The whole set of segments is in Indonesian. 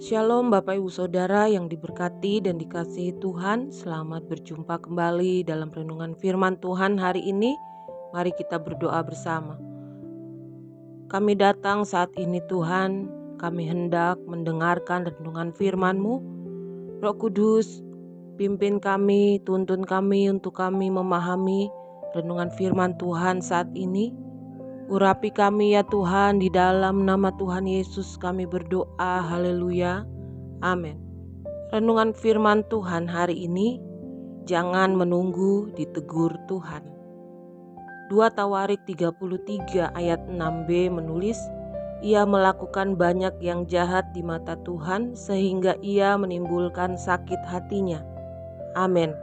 Shalom Bapak Ibu Saudara yang diberkati dan dikasihi Tuhan. Selamat berjumpa kembali dalam renungan firman Tuhan hari ini. Mari kita berdoa bersama. Kami datang saat ini Tuhan, kami hendak mendengarkan renungan firman-Mu. Roh Kudus, pimpin kami, tuntun kami untuk kami memahami renungan firman Tuhan saat ini. Urapi kami ya Tuhan, di dalam nama Tuhan Yesus kami berdoa, haleluya, amin. Renungan firman Tuhan hari ini, jangan menunggu ditegur Tuhan. 2 Tawarik 33 ayat 6b menulis, ia melakukan banyak yang jahat di mata Tuhan sehingga ia menimbulkan sakit hatinya. Amin.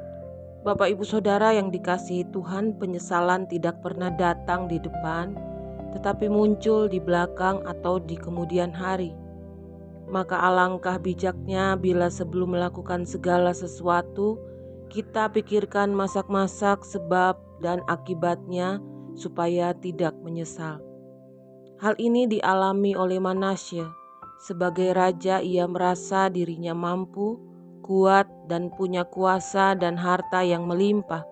Bapak Ibu Saudara yang dikasihi Tuhan, penyesalan tidak pernah datang di depan, tetapi muncul di belakang atau di kemudian hari. Maka alangkah bijaknya bila sebelum melakukan segala sesuatu, kita pikirkan masak-masak sebab dan akibatnya supaya tidak menyesal. Hal ini dialami oleh Manasye. Sebagai raja ia merasa dirinya mampu, kuat dan punya kuasa dan harta yang melimpah.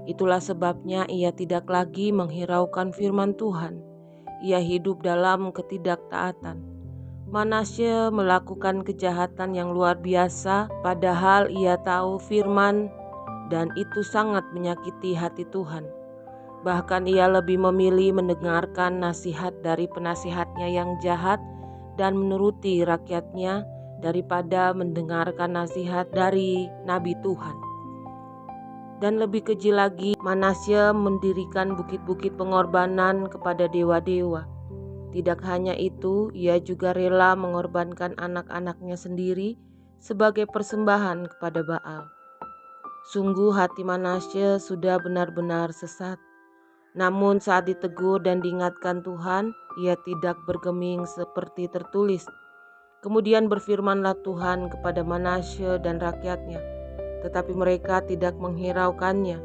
Itulah sebabnya ia tidak lagi menghiraukan firman Tuhan. Ia hidup dalam ketidaktaatan. Manasye melakukan kejahatan yang luar biasa, padahal ia tahu firman dan itu sangat menyakiti hati Tuhan. Bahkan ia lebih memilih mendengarkan nasihat dari penasihatnya yang jahat dan menuruti rakyatnya daripada mendengarkan nasihat dari Nabi Tuhan. Dan lebih keji lagi, Manasye mendirikan bukit-bukit pengorbanan kepada dewa-dewa. Tidak hanya itu, ia juga rela mengorbankan anak-anaknya sendiri sebagai persembahan kepada Baal. Sungguh hati Manasye sudah benar-benar sesat. Namun saat ditegur dan diingatkan Tuhan, ia tidak bergeming seperti tertulis. Kemudian berfirmanlah Tuhan kepada Manasye dan rakyatnya, tetapi mereka tidak menghiraukannya.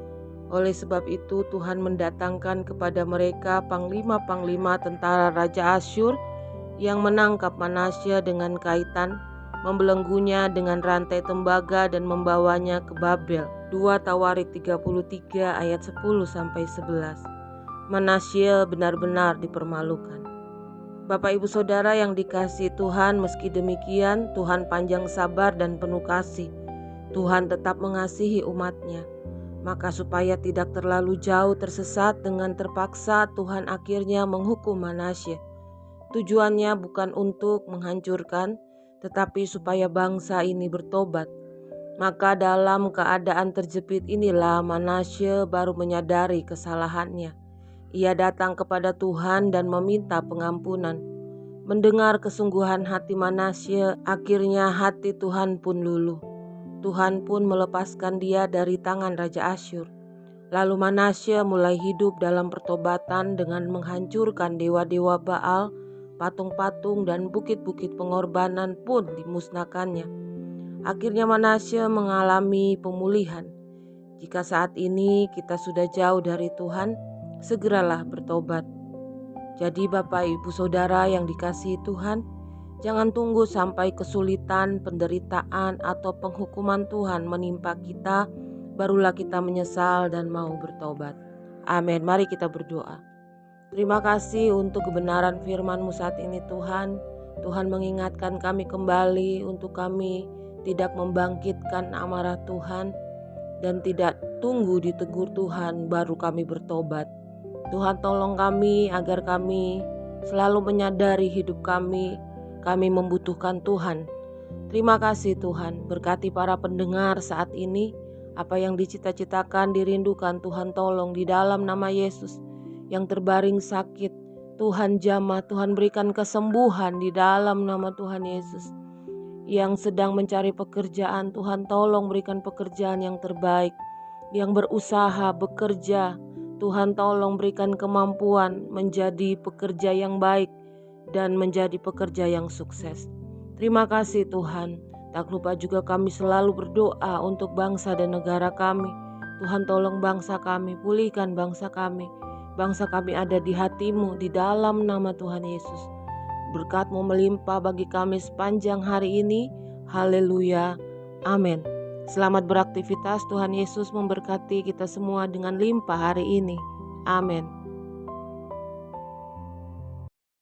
Oleh sebab itu Tuhan mendatangkan kepada mereka panglima-panglima tentara Raja Asyur yang menangkap Manasye dengan kaitan, membelenggunya dengan rantai tembaga dan membawanya ke Babel. 2 Tawarik 33 ayat 10-11. Manasye benar-benar dipermalukan. Bapak Ibu Saudara yang dikasihi Tuhan, meski demikian Tuhan panjang sabar dan penuh kasih. Tuhan tetap mengasihi umatnya. Maka supaya tidak terlalu jauh tersesat dengan terpaksa, Tuhan akhirnya menghukum Manasye. Tujuannya bukan untuk menghancurkan, tetapi supaya bangsa ini bertobat. Maka dalam keadaan terjepit inilah Manasye baru menyadari kesalahannya. Ia datang kepada Tuhan dan meminta pengampunan. Mendengar kesungguhan hati Manasye, akhirnya hati Tuhan pun luluh. Tuhan pun melepaskan dia dari tangan Raja Asyur. Lalu Manasye mulai hidup dalam pertobatan dengan menghancurkan dewa-dewa Baal, patung-patung dan bukit-bukit pengorbanan pun dimusnahkannya. Akhirnya Manasye mengalami pemulihan. Jika saat ini kita sudah jauh dari Tuhan, segeralah bertobat. Jadi Bapak Ibu Saudara yang dikasihi Tuhan, jangan tunggu sampai kesulitan, penderitaan, atau penghukuman Tuhan menimpa kita, barulah kita menyesal dan mau bertobat. Amin. Mari kita berdoa. Terima kasih untuk kebenaran firman-Mu saat ini Tuhan. Tuhan mengingatkan kami kembali untuk kami tidak membangkitkan amarah Tuhan dan tidak tunggu ditegur Tuhan baru kami bertobat. Tuhan tolong kami agar kami selalu menyadari hidup kami membutuhkan Tuhan. Terima kasih Tuhan, berkati para pendengar saat ini. Apa yang dicita-citakan, dirindukan, Tuhan tolong di dalam nama Yesus. Yang terbaring sakit, Tuhan jamah, Tuhan berikan kesembuhan di dalam nama Tuhan Yesus. Yang sedang mencari pekerjaan, Tuhan tolong berikan pekerjaan yang terbaik. Yang berusaha, bekerja, Tuhan tolong berikan kemampuan menjadi pekerja yang baik dan menjadi pekerja yang sukses. Terima kasih Tuhan. Tak lupa juga kami selalu berdoa untuk bangsa dan negara kami. Tuhan tolong bangsa kami, pulihkan bangsa kami. Bangsa kami ada di hati-Mu di dalam nama Tuhan Yesus. berkat-Mu melimpah bagi kami sepanjang hari ini. Haleluya. Amin. Selamat beraktivitas. Tuhan Yesus memberkati kita semua dengan limpah hari ini. Amin.